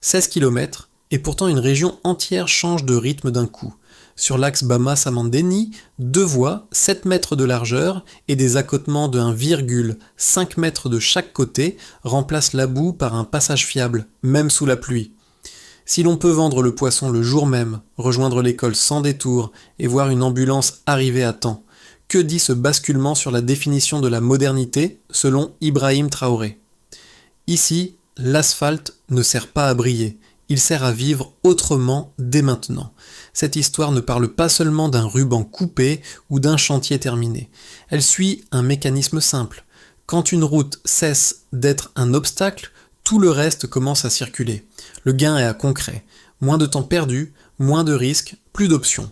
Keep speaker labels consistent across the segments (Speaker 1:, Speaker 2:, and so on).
Speaker 1: 16 km, et pourtant une région entière change de rythme d'un coup. Sur l'axe Bama-Samandeni, 2 voies, 7 mètres de largeur et des accotements de 1,5 mètre de chaque côté remplacent la boue par un passage fiable, même sous la pluie. Si l'on peut vendre le poisson le jour même, rejoindre l'école sans détour et voir une ambulance arriver à temps, que dit ce basculement sur la définition de la modernité selon Ibrahim Traoré? Ici, l'asphalte ne sert pas à briller, il sert à vivre autrement dès maintenant. Cette histoire ne parle pas seulement d'un ruban coupé ou d'un chantier terminé. Elle suit un mécanisme simple. Quand une route cesse d'être un obstacle, tout le reste commence à circuler. Le gain est à concret. Moins de temps perdu, moins de risques, plus d'options.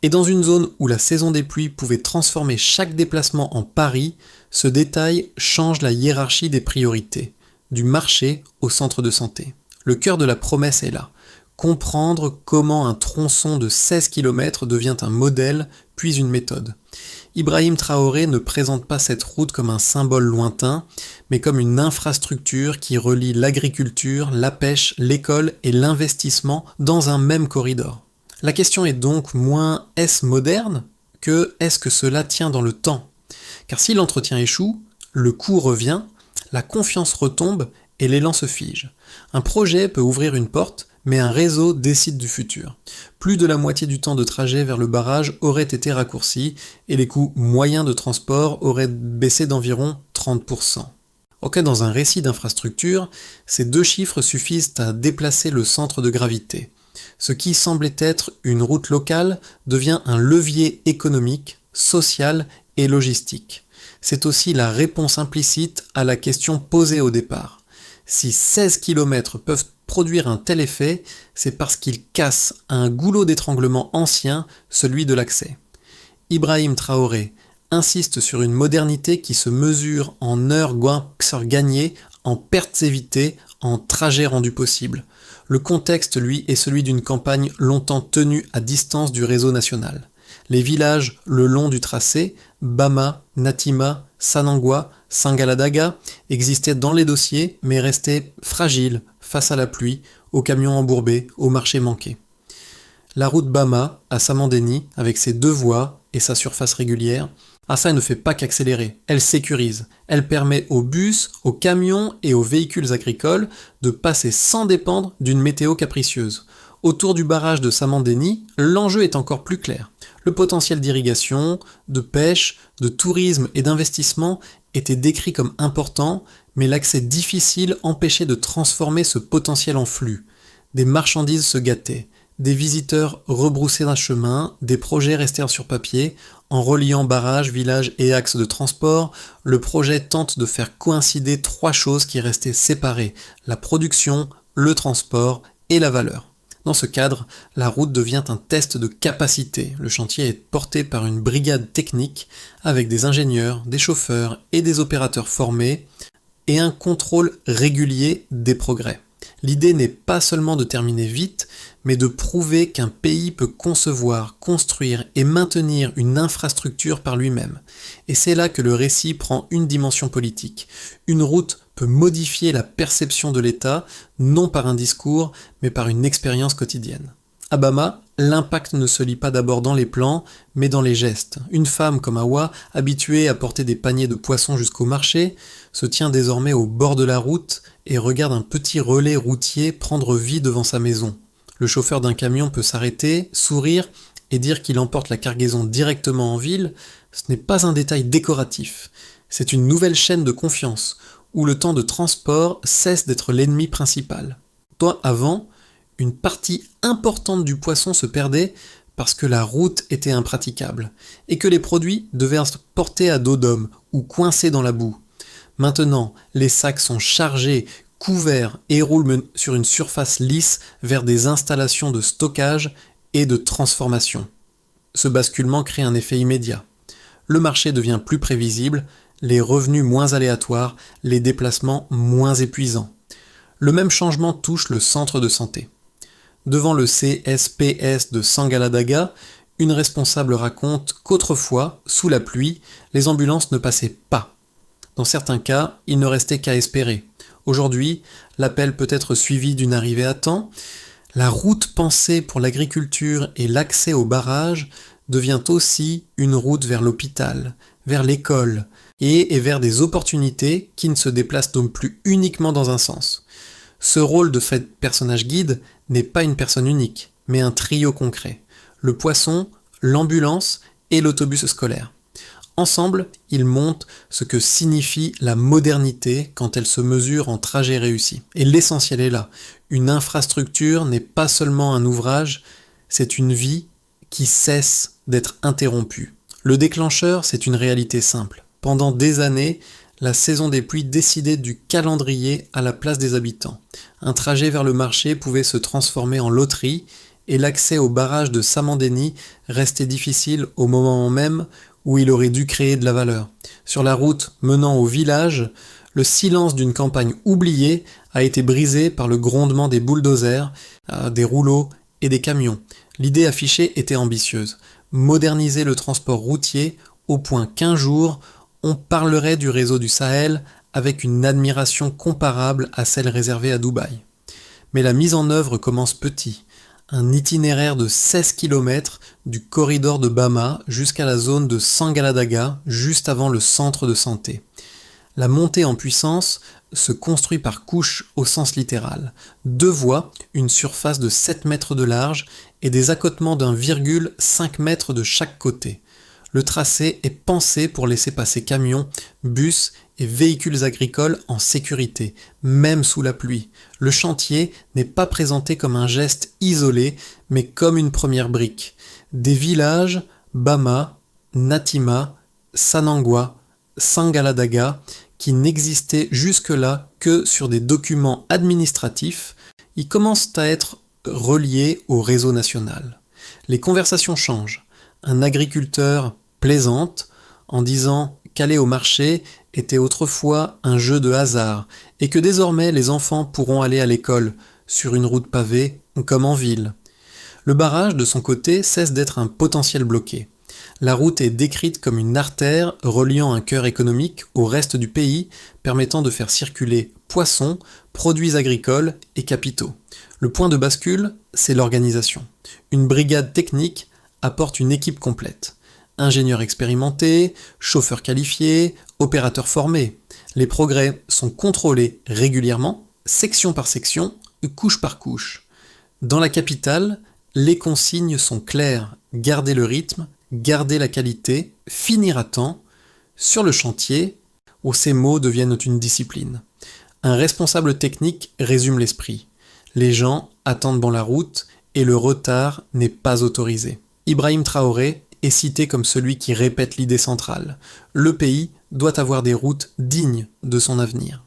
Speaker 1: Et dans une zone où la saison des pluies pouvait transformer chaque déplacement en pari, ce détail change la hiérarchie des priorités, du marché au centre de santé. Le cœur de la promesse est là. Comprendre comment un tronçon de 16 km devient un modèle, puis une méthode. Ibrahim Traoré ne présente pas cette route comme un symbole lointain, mais comme une infrastructure qui relie l'agriculture, la pêche, l'école et l'investissement dans un même corridor. La question est donc moins est-ce moderne que est-ce que cela tient dans le temps? Car si l'entretien échoue, le coût revient, la confiance retombe et l'élan se fige. Un projet peut ouvrir une porte, mais un réseau décide du futur. Plus de la moitié du temps de trajet vers le barrage aurait été raccourci et les coûts moyens de transport auraient baissé d'environ 30%. Ok, dans un récit d'infrastructure, ces 2 chiffres suffisent à déplacer le centre de gravité. Ce qui semblait être une route locale devient un levier économique, social et logistique. C'est aussi la réponse implicite à la question posée au départ. Si 16 km peuvent produire un tel effet, c'est parce qu'ils cassent un goulot d'étranglement ancien, celui de l'accès. Ibrahim Traoré insiste sur une modernité qui se mesure en heures gagnées, en pertes évitées, en trajets rendus possibles. Le contexte, lui, est celui d'une campagne longtemps tenue à distance du réseau national. Les villages le long du tracé, Bama, Natima, Sanangwa, Sangaladaga, existaient dans les dossiers mais restaient fragiles face à la pluie, aux camions embourbés, aux marchés manqués. La route Bama à Samandeni, avec ses 2 voies et sa surface régulière, ça ne fait pas qu'accélérer, elle sécurise. Elle permet aux bus, aux camions et aux véhicules agricoles de passer sans dépendre d'une météo capricieuse. Autour du barrage de Samandeni, l'enjeu est encore plus clair. Le potentiel d'irrigation, de pêche, de tourisme et d'investissement était décrit comme important, mais l'accès difficile empêchait de transformer ce potentiel en flux. Des marchandises se gâtaient, des visiteurs rebroussaient d'un chemin, des projets restèrent sur papier. En reliant barrages, villages et axes de transport, le projet tente de faire coïncider 3 choses qui restaient séparées, la production, le transport et la valeur. Dans ce cadre, la route devient un test de capacité. Le chantier est porté par une brigade technique avec des ingénieurs, des chauffeurs et des opérateurs formés et un contrôle régulier des progrès. L'idée n'est pas seulement de terminer vite, mais de prouver qu'un pays peut concevoir, construire et maintenir une infrastructure par lui-même. Et c'est là que le récit prend une dimension politique. Une route peut modifier la perception de l'État, non par un discours, mais par une expérience quotidienne. À Bama, l'impact ne se lit pas d'abord dans les plans, mais dans les gestes. Une femme comme Awa, habituée à porter des paniers de poissons jusqu'au marché, se tient désormais au bord de la route et regarde un petit relais routier prendre vie devant sa maison. Le chauffeur d'un camion peut s'arrêter, sourire et dire qu'il emporte la cargaison directement en ville. Ce n'est pas un détail décoratif. C'est une nouvelle chaîne de confiance, où le temps de transport cesse d'être l'ennemi principal. Avant, une partie importante du poisson se perdait parce que la route était impraticable, et que les produits devaient être portés à dos d'homme ou coincés dans la boue. Maintenant, les sacs sont chargés, couverts et roulent sur une surface lisse vers des installations de stockage et de transformation. Ce basculement crée un effet immédiat. Le marché devient plus prévisible, les revenus moins aléatoires, les déplacements moins épuisants. Le même changement touche le centre de santé. Devant le CSPS de Sangaladaga, une responsable raconte qu'autrefois, sous la pluie, les ambulances ne passaient pas. Dans certains cas, il ne restait qu'à espérer. Aujourd'hui, l'appel peut être suivi d'une arrivée à temps. La route pensée pour l'agriculture et l'accès aux barrages devient aussi une route vers l'hôpital, vers l'école et vers des opportunités qui ne se déplacent donc plus uniquement dans un sens. Ce rôle de personnage guide n'est pas une personne unique, mais un trio concret. Le poisson, l'ambulance et l'autobus scolaire. Ensemble, ils montrent ce que signifie la modernité quand elle se mesure en trajet réussi. Et l'essentiel est là. Une infrastructure n'est pas seulement un ouvrage, c'est une vie qui cesse d'être interrompue. Le déclencheur, c'est une réalité simple. Pendant des années, la saison des pluies décidait du calendrier à la place des habitants. Un trajet vers le marché pouvait se transformer en loterie et l'accès au barrage de Samandéni restait difficile au moment même où il aurait dû créer de la valeur. Sur la route menant au village, le silence d'une campagne oubliée a été brisé par le grondement des bulldozers, des rouleaux et des camions. L'idée affichée était ambitieuse. Moderniser le transport routier au point qu'un jour, on parlerait du réseau du Sahel avec une admiration comparable à celle réservée à Dubaï. Mais la mise en œuvre commence petit. Un itinéraire de 16 km du corridor de Bama jusqu'à la zone de Sangaladaga, juste avant le centre de santé. La montée en puissance se construit par couches au sens littéral. 2 voies, une surface de 7 mètres de large et des accotements d'1,5 mètre de chaque côté. Le tracé est pensé pour laisser passer camions, bus et véhicules agricoles en sécurité, même sous la pluie. Le chantier n'est pas présenté comme un geste isolé, mais comme une première brique. Des villages, Bama, Natima, Sanangwa, Sangaladaga, qui n'existaient jusque-là que sur des documents administratifs, y commencent à être reliés au réseau national. Les conversations changent. Un agriculteur plaisante en disant qu'aller au marché était autrefois un jeu de hasard et que désormais les enfants pourront aller à l'école sur une route pavée comme en ville. Le barrage, de son côté, cesse d'être un potentiel bloqué. La route est décrite comme une artère reliant un cœur économique au reste du pays, permettant de faire circuler poissons, produits agricoles et capitaux. Le point de bascule, c'est l'organisation. Une brigade technique apporte une équipe complète. Ingénieurs expérimentés, chauffeurs qualifiés, opérateurs formés. Les progrès sont contrôlés régulièrement, section par section, couche par couche. Dans la capitale, les consignes sont claires. Garder le rythme, garder la qualité, finir à temps. Sur le chantier, où ces mots deviennent une discipline. Un responsable technique résume l'esprit. Les gens attendent bon la route et le retard n'est pas autorisé. Ibrahim Traoré est cité comme celui qui répète l'idée centrale. Le pays doit avoir des routes dignes de son avenir.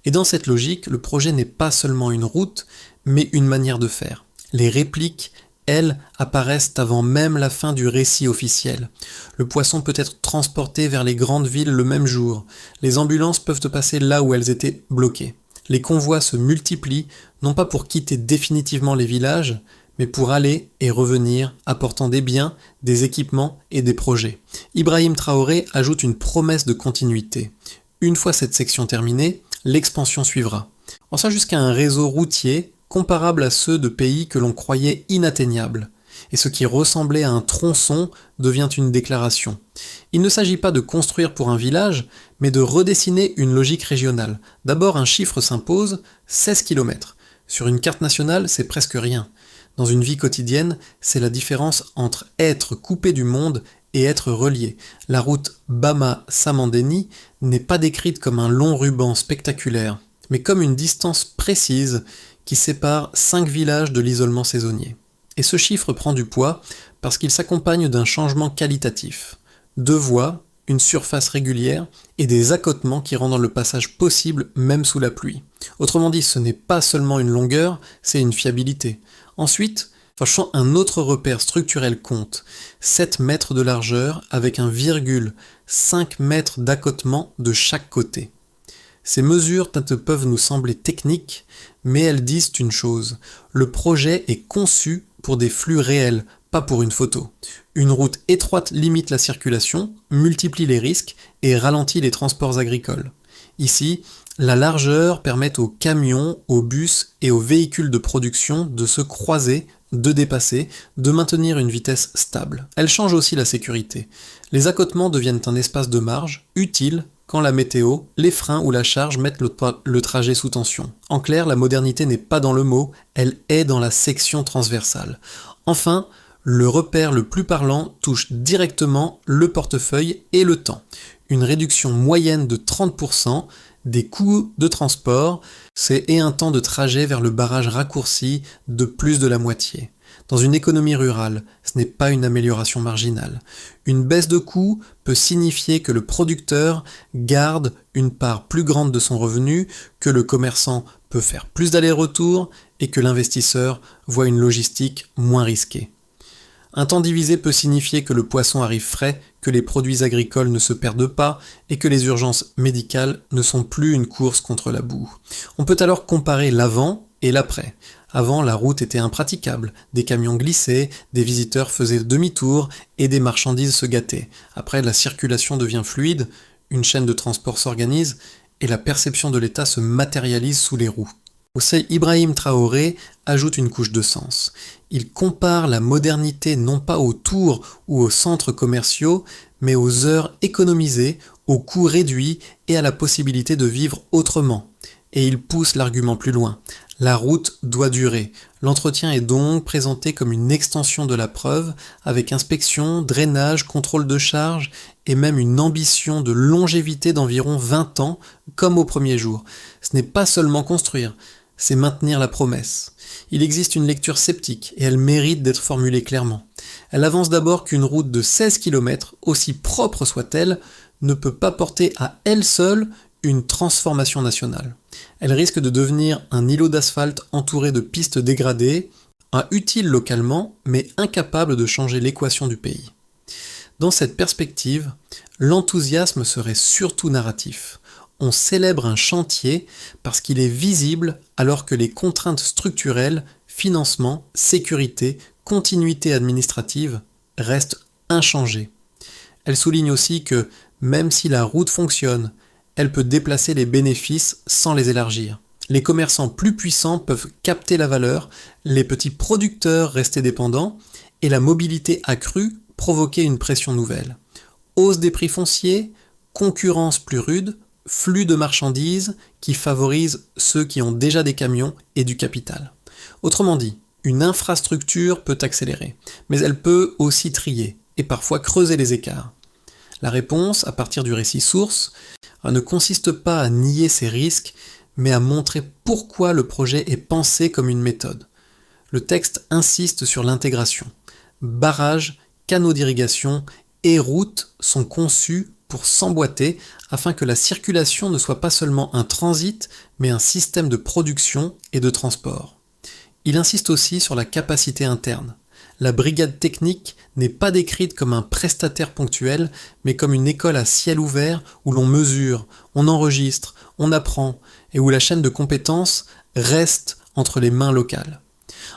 Speaker 1: Et dans cette logique, le projet n'est pas seulement une route, mais une manière de faire. Les répliques, elles, apparaissent avant même la fin du récit officiel. Le poisson peut être transporté vers les grandes villes le même jour. Les ambulances peuvent passer là où elles étaient bloquées. Les convois se multiplient, non pas pour quitter définitivement les villages, mais pour aller et revenir, apportant des biens, des équipements et des projets. Ibrahim Traoré ajoute une promesse de continuité. Une fois cette section terminée, l'expansion suivra. On sera jusqu'à un réseau routier comparable à ceux de pays que l'on croyait inatteignables. Et ce qui ressemblait à un tronçon devient une déclaration. Il ne s'agit pas de construire pour un village, mais de redessiner une logique régionale. D'abord, un chiffre s'impose, 16 km. Sur une carte nationale, c'est presque rien. Dans une vie quotidienne, c'est la différence entre être coupé du monde et être relié. La route Bama-Samandéni n'est pas décrite comme un long ruban spectaculaire, mais comme une distance précise qui sépare 5 villages de l'isolement saisonnier. Et ce chiffre prend du poids parce qu'il s'accompagne d'un changement qualitatif. 2 voies, une surface régulière et des accotements qui rendent le passage possible même sous la pluie. Autrement dit, ce n'est pas seulement une longueur, c'est une fiabilité. Ensuite, un autre repère structurel compte, 7 mètres de largeur avec 1,5 mètre d'accotement de chaque côté. Ces mesures peuvent nous sembler techniques, mais elles disent une chose, le projet est conçu pour des flux réels, pas pour une photo. Une route étroite limite la circulation, multiplie les risques et ralentit les transports agricoles. Ici, la largeur permet aux camions, aux bus et aux véhicules de production de se croiser, de dépasser, de maintenir une vitesse stable. Elle change aussi la sécurité. Les accotements deviennent un espace de marge, utile quand la météo, les freins ou la charge mettent le trajet sous tension. En clair, la modernité n'est pas dans le mot, elle est dans la section transversale. Enfin, le repère le plus parlant touche directement le portefeuille et le temps. Une réduction moyenne de 30% des coûts de transport, et un temps de trajet vers le barrage raccourci de plus de la moitié. Dans une économie rurale, ce n'est pas une amélioration marginale. Une baisse de coûts peut signifier que le producteur garde une part plus grande de son revenu, que le commerçant peut faire plus d'allers-retours et que l'investisseur voit une logistique moins risquée. Un temps divisé peut signifier que le poisson arrive frais, que les produits agricoles ne se perdent pas et que les urgences médicales ne sont plus une course contre la boue. On peut alors comparer l'avant et l'après. Avant, la route était impraticable, des camions glissaient, des visiteurs faisaient demi-tour et des marchandises se gâtaient. Après, la circulation devient fluide, une chaîne de transport s'organise et la perception de l'État se matérialise sous les roues. Ibrahim Traoré ajoute une couche de sens. Il compare la modernité non pas aux tours ou aux centres commerciaux, mais aux heures économisées, aux coûts réduits et à la possibilité de vivre autrement. Et il pousse l'argument plus loin. La route doit durer. L'entretien est donc présenté comme une extension de la preuve, avec inspection, drainage, contrôle de charge et même une ambition de longévité d'environ 20 ans, comme au premier jour. Ce n'est pas seulement construire, c'est maintenir la promesse. Il existe une lecture sceptique et elle mérite d'être formulée clairement. Elle avance d'abord qu'une route de 16 km, aussi propre soit-elle, ne peut pas porter à elle seule une transformation nationale. Elle risque de devenir un îlot d'asphalte entouré de pistes dégradées, utile localement, mais incapable de changer l'équation du pays. Dans cette perspective, l'enthousiasme serait surtout narratif. On célèbre un chantier parce qu'il est visible alors que les contraintes structurelles, financement, sécurité, continuité administrative restent inchangées. Elle souligne aussi que, même si la route fonctionne, elle peut déplacer les bénéfices sans les élargir. Les commerçants plus puissants peuvent capter la valeur, les petits producteurs rester dépendants, et la mobilité accrue provoquer une pression nouvelle. Hausse des prix fonciers, concurrence plus rude, flux de marchandises qui favorisent ceux qui ont déjà des camions et du capital. Autrement dit, une infrastructure peut accélérer, mais elle peut aussi trier et parfois creuser les écarts. La réponse, à partir du récit source, ne consiste pas à nier ces risques, mais à montrer pourquoi le projet est pensé comme une méthode. Le texte insiste sur l'intégration. Barrages, canaux d'irrigation et routes sont conçus pour s'emboîter afin que la circulation ne soit pas seulement un transit, mais un système de production et de transport. Il insiste aussi sur la capacité interne. La brigade technique n'est pas décrite comme un prestataire ponctuel, mais comme une école à ciel ouvert où l'on mesure, on enregistre, on apprend, et où la chaîne de compétences reste entre les mains locales.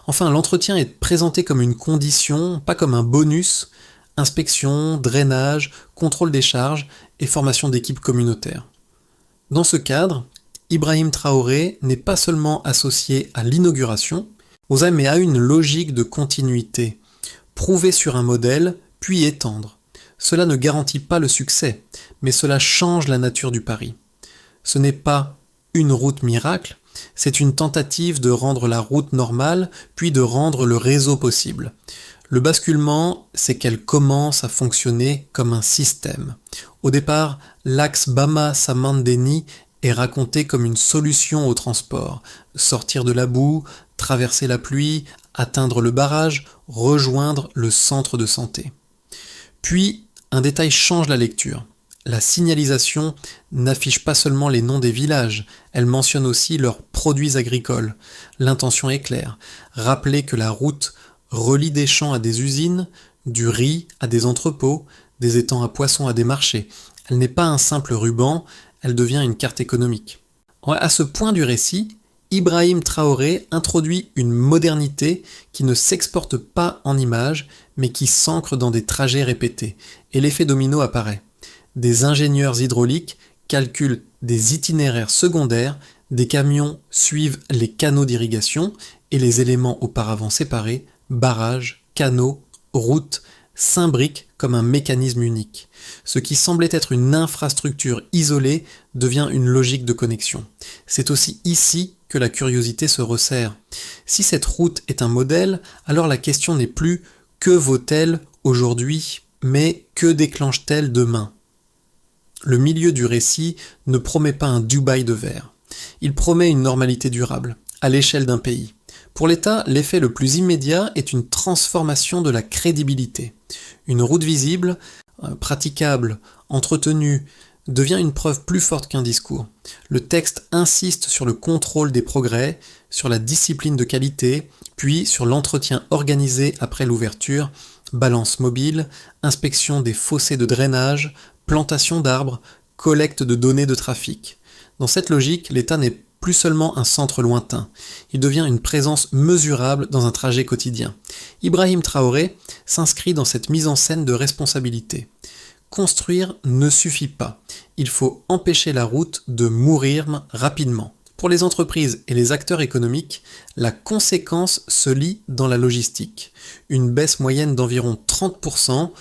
Speaker 1: Enfin, l'entretien est présenté comme une condition, pas comme un bonus, inspection, drainage, contrôle des charges et formation d'équipes communautaires. Dans ce cadre, Ibrahim Traoré n'est pas seulement associé à l'inauguration, mais à une logique de continuité, prouver sur un modèle, puis étendre. Cela ne garantit pas le succès, mais cela change la nature du pari. Ce n'est pas une route miracle, c'est une tentative de rendre la route normale, puis de rendre le réseau possible. Le basculement, c'est qu'elle commence à fonctionner comme un système. Au départ, l'axe Bama-Samandeni est raconté comme une solution au transport. Sortir de la boue, traverser la pluie, atteindre le barrage, rejoindre le centre de santé. Puis, un détail change la lecture. La signalisation n'affiche pas seulement les noms des villages, elle mentionne aussi leurs produits agricoles. L'intention est claire, rappeler que la route relie des champs à des usines, du riz à des entrepôts, des étangs à poissons à des marchés. Elle n'est pas un simple ruban, elle devient une carte économique. À ce point du récit, Ibrahim Traoré introduit une modernité qui ne s'exporte pas en images, mais qui s'ancre dans des trajets répétés, et l'effet domino apparaît. Des ingénieurs hydrauliques calcule des itinéraires secondaires, des camions suivent les canaux d'irrigation et les éléments auparavant séparés, barrages, canaux, routes, s'imbriquent comme un mécanisme unique. Ce qui semblait être une infrastructure isolée devient une logique de connexion. C'est aussi ici que la curiosité se resserre. Si cette route est un modèle, alors la question n'est plus que vaut-elle aujourd'hui, mais que déclenche-t-elle demain ? Le milieu du récit ne promet pas un Dubaï de verre. Il promet une normalité durable, à l'échelle d'un pays. Pour l'État, l'effet le plus immédiat est une transformation de la crédibilité. Une route visible, praticable, entretenue, devient une preuve plus forte qu'un discours. Le texte insiste sur le contrôle des progrès, sur la discipline de qualité, puis sur l'entretien organisé après l'ouverture, balance mobile, inspection des fossés de drainage, plantation d'arbres, collecte de données de trafic. Dans cette logique, l'État n'est plus seulement un centre lointain, il devient une présence mesurable dans un trajet quotidien. Ibrahim Traoré s'inscrit dans cette mise en scène de responsabilité. Construire ne suffit pas, il faut empêcher la route de mourir rapidement. Pour les entreprises et les acteurs économiques, la conséquence se lit dans la logistique. Une baisse moyenne d'environ 30%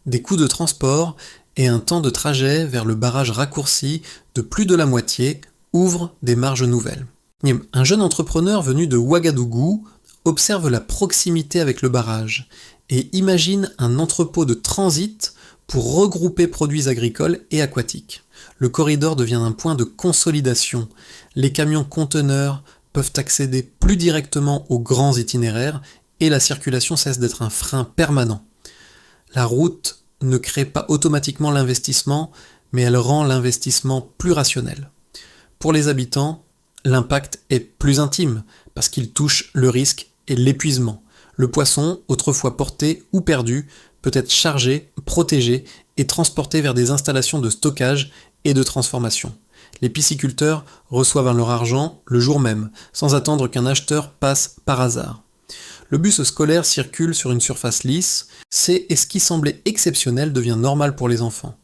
Speaker 1: des coûts de transport et un temps de trajet vers le barrage raccourci de plus de la moitié ouvre des marges nouvelles. Un jeune entrepreneur venu de Ouagadougou observe la proximité avec le barrage et imagine un entrepôt de transit pour regrouper produits agricoles et aquatiques. Le corridor devient un point de consolidation. Les camions conteneurs peuvent accéder plus directement aux grands itinéraires et la circulation cesse d'être un frein permanent. La route ne crée pas automatiquement l'investissement, mais elle rend l'investissement plus rationnel. Pour les habitants, l'impact est plus intime, parce qu'il touche le risque et l'épuisement. Le poisson, autrefois porté ou perdu, peut être chargé, protégé et transporté vers des installations de stockage et de transformation. Les pisciculteurs reçoivent leur argent le jour même, sans attendre qu'un acheteur passe par hasard. Le bus scolaire circule sur une surface lisse, et ce qui semblait exceptionnel devient normal pour les enfants.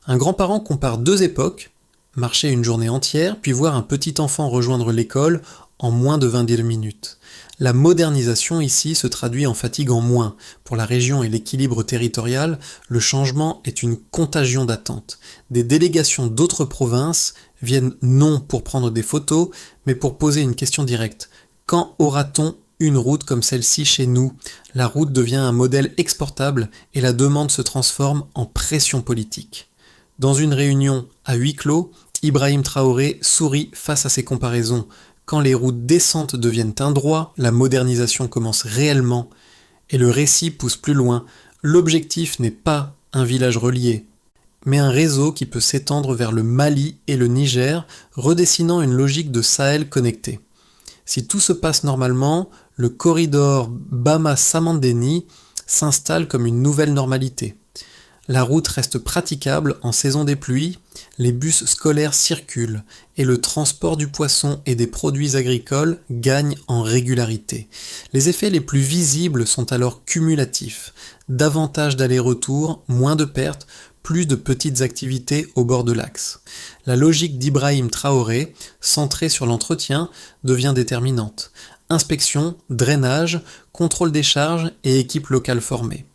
Speaker 1: Un grand-parent compare deux époques, marcher une journée entière, puis voir un petit enfant rejoindre l'école en moins de 20 minutes. La modernisation ici se traduit en fatigue en moins. Pour la région et l'équilibre territorial, le changement est une contagion d'attente. Des délégations d'autres provinces viennent non pour prendre des photos, mais pour poser une question directe. Quand aura-t-on une route comme celle-ci chez nous ? La route devient un modèle exportable et la demande se transforme en pression politique. Dans une réunion à huis clos, Ibrahim Traoré sourit face à ces comparaisons. Quand les routes décentes deviennent un droit, la modernisation commence réellement et le récit pousse plus loin. L'objectif n'est pas un village relié, mais un réseau qui peut s'étendre vers le Mali et le Niger, redessinant une logique de Sahel connecté. Si tout se passe normalement, le corridor Bama-Samandeni s'installe comme une nouvelle normalité. La route reste praticable en saison des pluies, les bus scolaires circulent et le transport du poisson et des produits agricoles gagne en régularité. Les effets les plus visibles sont alors cumulatifs. Davantage d'allers-retours, moins de pertes, plus de petites activités au bord de l'axe. La logique d'Ibrahim Traoré, centrée sur l'entretien, devient déterminante. Inspection, drainage, contrôle des charges et équipe locale formée.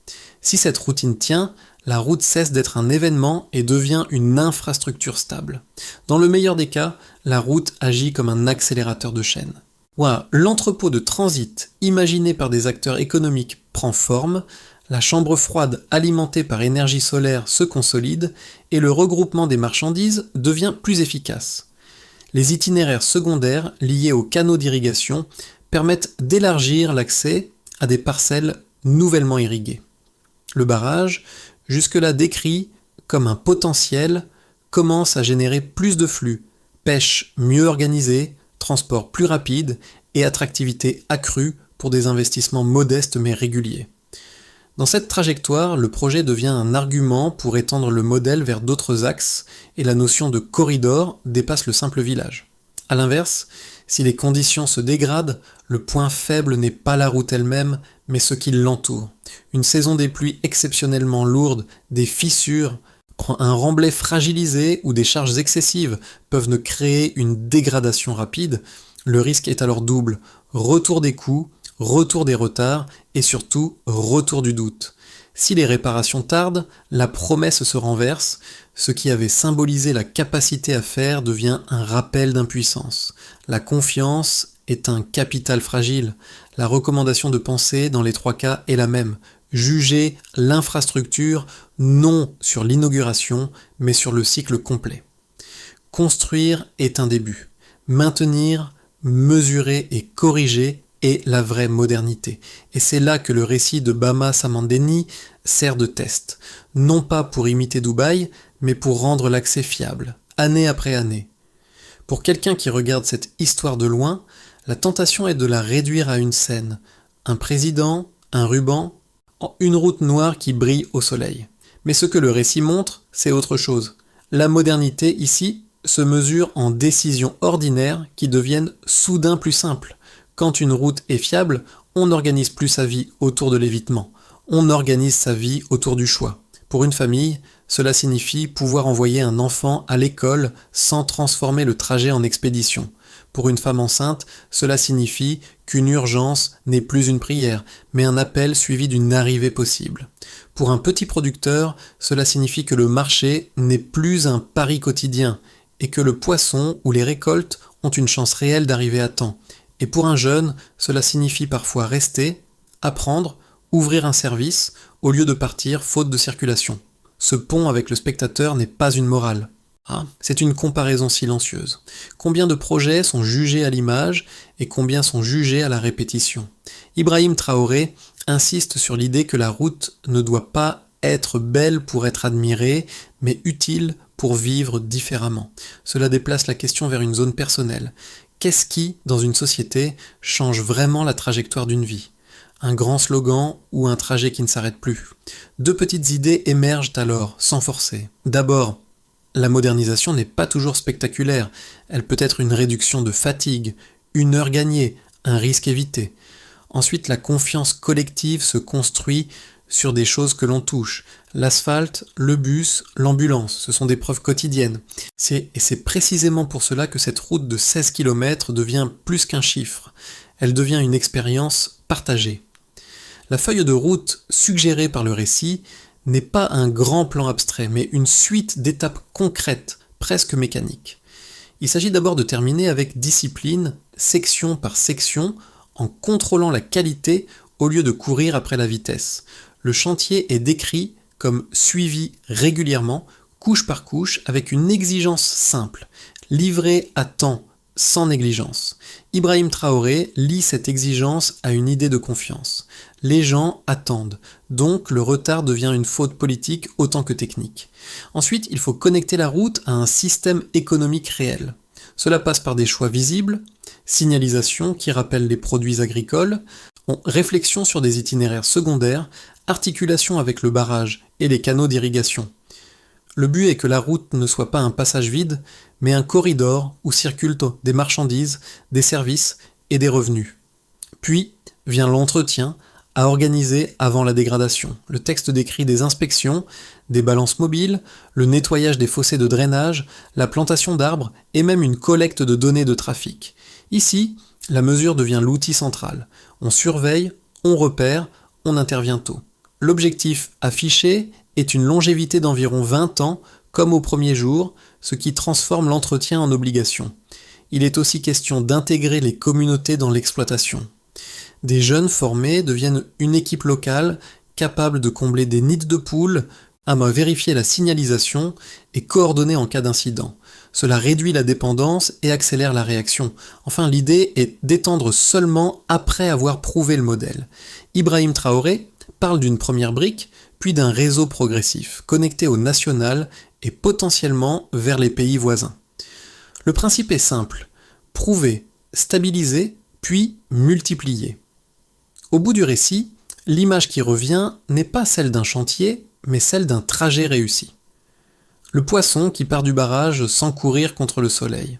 Speaker 1: Si cette routine tient, la route cesse d'être un événement et devient une infrastructure stable. Dans le meilleur des cas, la route agit comme un accélérateur de chaîne. L'entrepôt de transit imaginé par des acteurs économiques prend forme, la chambre froide alimentée par énergie solaire se consolide et le regroupement des marchandises devient plus efficace. Les itinéraires secondaires liés aux canaux d'irrigation permettent d'élargir l'accès à des parcelles nouvellement irriguées. Le barrage, jusque-là décrit comme un potentiel, commence à générer plus de flux, pêche mieux organisée, transport plus rapide et attractivité accrue pour des investissements modestes mais réguliers. Dans cette trajectoire, le projet devient un argument pour étendre le modèle vers d'autres axes et la notion de corridor dépasse le simple village. A l'inverse, si les conditions se dégradent, le point faible n'est pas la route elle-même, mais ce qui l'entoure. Une saison des pluies exceptionnellement lourde, des fissures Un remblai fragilisé ou des charges excessives peuvent ne créer une dégradation rapide. Le risque est alors double. Retour des coûts, retour des retards et surtout retour du doute. Si les réparations tardent, la promesse se renverse. Ce qui avait symbolisé la capacité à faire devient un rappel d'impuissance. La confiance est un capital fragile. La recommandation de penser dans les 3 cas est la même. Juger l'infrastructure non sur l'inauguration, mais sur le cycle complet. Construire est un début. Maintenir, mesurer et corriger est la vraie modernité. Et c'est là que le récit de Bama Samandeni sert de test. Non pas pour imiter Dubaï, mais pour rendre l'accès fiable, année après année. Pour quelqu'un qui regarde cette histoire de loin, la tentation est de la réduire à une scène. Un président, un ruban, une route noire qui brille au soleil. Mais ce que le récit montre, c'est autre chose. La modernité, ici, se mesure en décisions ordinaires qui deviennent soudain plus simples. Quand une route est fiable, on n'organise plus sa vie autour de l'évitement. On organise sa vie autour du choix. Pour une famille, cela signifie pouvoir envoyer un enfant à l'école sans transformer le trajet en expédition. Pour une femme enceinte, cela signifie qu'une urgence n'est plus une prière, mais un appel suivi d'une arrivée possible. Pour un petit producteur, cela signifie que le marché n'est plus un pari quotidien, et que le poisson ou les récoltes ont une chance réelle d'arriver à temps. Et pour un jeune, cela signifie parfois rester, apprendre, ouvrir un service, au lieu de partir faute de circulation. Ce pont avec le spectateur n'est pas une morale. C'est une comparaison silencieuse. Combien de projets sont jugés à l'image et combien sont jugés à la répétition? Ibrahim Traoré insiste sur l'idée que la route ne doit pas être belle pour être admirée, mais utile pour vivre différemment. Cela déplace la question vers une zone personnelle. Qu'est-ce qui, dans une société, change vraiment la trajectoire d'une vie? Un grand slogan ou un trajet qui ne s'arrête plus? 2 petites idées émergent alors, sans forcer. D'abord, la modernisation n'est pas toujours spectaculaire. Elle peut être une réduction de fatigue, une heure gagnée, un risque évité. Ensuite, la confiance collective se construit sur des choses que l'on touche. L'asphalte, le bus, l'ambulance, ce sont des preuves quotidiennes. Et c'est précisément pour cela que cette route de 16 km devient plus qu'un chiffre. Elle devient une expérience partagée. La feuille de route suggérée par le récit n'est pas un grand plan abstrait, mais une suite d'étapes concrètes, presque mécaniques. Il s'agit d'abord de terminer avec discipline, section par section, en contrôlant la qualité au lieu de courir après la vitesse. Le chantier est décrit comme suivi régulièrement, couche par couche, avec une exigence simple, livré à temps, sans négligence. Ibrahim Traoré lie cette exigence à une idée de confiance. Les gens attendent, donc le retard devient une faute politique autant que technique. Ensuite, il faut connecter la route à un système économique réel. Cela passe par des choix visibles, signalisation qui rappelle les produits agricoles, réflexion sur des itinéraires secondaires, articulation avec le barrage et les canaux d'irrigation. Le but est que la route ne soit pas un passage vide, mais un corridor où circulent des marchandises, des services et des revenus. Puis vient l'entretien à organiser avant la dégradation. Le texte décrit des inspections, des balances mobiles, le nettoyage des fossés de drainage, la plantation d'arbres et même une collecte de données de trafic. Ici, la mesure devient l'outil central. On surveille, on repère, on intervient tôt. L'objectif affiché est une longévité d'environ 20 ans, comme au premier jour, ce qui transforme l'entretien en obligation. Il est aussi question d'intégrer les communautés dans l'exploitation. Des jeunes formés deviennent une équipe locale capable de combler des nids de poules, à vérifier la signalisation et coordonner en cas d'incident. Cela réduit la dépendance et accélère la réaction. Enfin, l'idée est d'étendre seulement après avoir prouvé le modèle. Ibrahim Traoré parle d'une première brique, puis d'un réseau progressif, connecté au national et potentiellement vers les pays voisins. Le principe est simple, prouver, stabiliser, puis multiplier. Au bout du récit, l'image qui revient n'est pas celle d'un chantier, mais celle d'un trajet réussi. Le poisson qui part du barrage sans courir contre le soleil.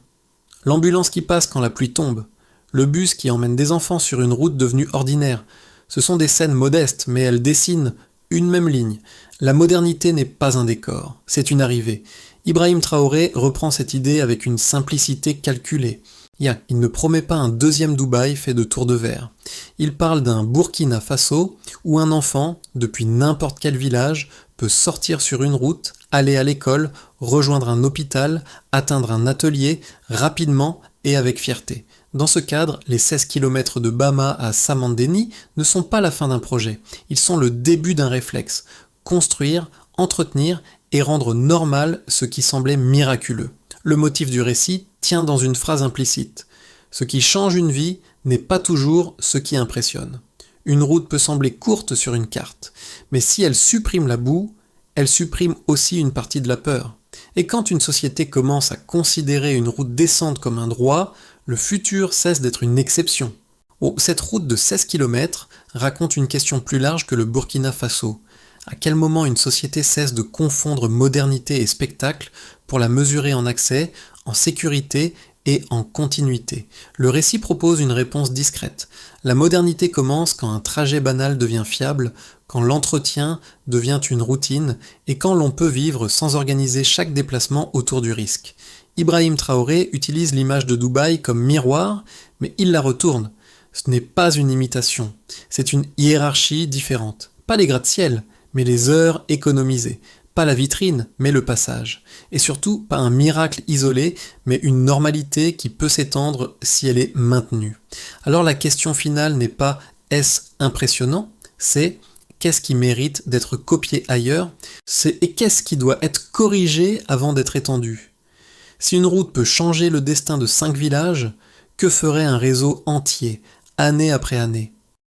Speaker 1: L'ambulance qui passe quand la pluie tombe. Le bus qui emmène des enfants sur une route devenue ordinaire. Ce sont des scènes modestes, mais elles dessinent une même ligne. La modernité n'est pas un décor, c'est une arrivée. Ibrahim Traoré reprend cette idée avec une simplicité calculée. Il ne promet pas un deuxième Dubaï fait de tours de verre. Il parle d'un Burkina Faso où un enfant, depuis n'importe quel village, peut sortir sur une route, aller à l'école, rejoindre un hôpital, atteindre un atelier, rapidement et avec fierté. Dans ce cadre, les 16 km de Bama à Samandeni ne sont pas la fin d'un projet, ils sont le début d'un réflexe. Construire, entretenir et rendre normal ce qui semblait miraculeux. Le motif du récit tient dans une phrase implicite. Ce qui change une vie n'est pas toujours ce qui impressionne. Une route peut sembler courte sur une carte, mais si elle supprime la boue, elle supprime aussi une partie de la peur. Et quand une société commence à considérer une route descente comme un droit, le futur cesse d'être une exception. Oh, cette route de 16 km raconte une question plus large que le Burkina Faso. À quel moment une société cesse de confondre modernité et spectacle pour la mesurer en accès, en sécurité et en continuité? Le récit propose une réponse discrète. La modernité commence quand un trajet banal devient fiable, quand l'entretien devient une routine et quand l'on peut vivre sans organiser chaque déplacement autour du risque. Ibrahim Traoré utilise l'image de Dubaï comme miroir, mais il la retourne. Ce n'est pas une imitation, c'est une hiérarchie différente. Pas les gratte-ciel, mais les heures économisées. Pas la vitrine, mais le passage. Et surtout, pas un miracle isolé, mais une normalité qui peut s'étendre si elle est maintenue. Alors la question finale n'est pas « est-ce impressionnant ?», c'est « qu'est-ce qui mérite d'être copié ailleurs ?» Et qu'est-ce qui doit être corrigé avant d'être étendu ? Si une route peut changer le destin de 5 villages, que ferait un réseau entier, année après année ?